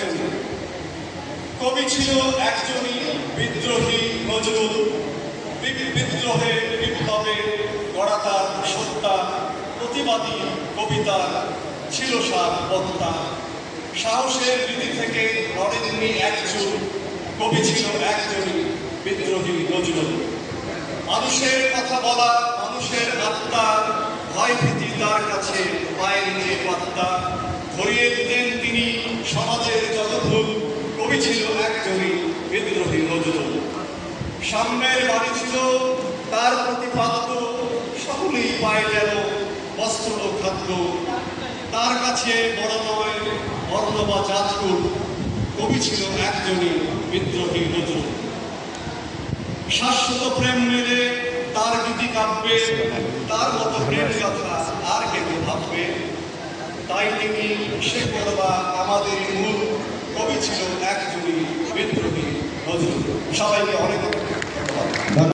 একজনই কবি ছিল, একজনই বিদ্রোহী নজরুল। বিদ্রোহে বিপ্লবে গড়া তার সত্তা, প্রতিবাদী কবিতা ছিল সার বক্তা। সাহসের রীতি থেকে নড়েননি একজন, কবি ছিল একজনই বিদ্রোহী নজরুল। মানুষের কথা বলা, মানুষের আত্মা, ভয় ভীতি তার কাছে পায়নি পাত্তা। ধরিয়ে দিতেন তিনি সমাজের জগৎভুল, কবি ছিল একজনই বিদ্রোহী নজরুল। সাম্যের বাণী ছিল তার প্রতিপাদ্য, সকলেই পায় যেন বস্ত্র ও খাদ্য। তার কাছে বড় নয় বর্ণ বা জাতকুল, কবি ছিল একজনই বিদ্রোহী নজরুল। শাশ্বত প্রেম মেলে তার গীতি কাব্যে, তার মতো প্রেম কথা আর কেউ ভাববে। তাই তিনি সে করবা আমাদের মূল, কবি ছিল একজনই বিদ্রোহী নজরুল। সবাইকে অনেক ধন্যবাদ।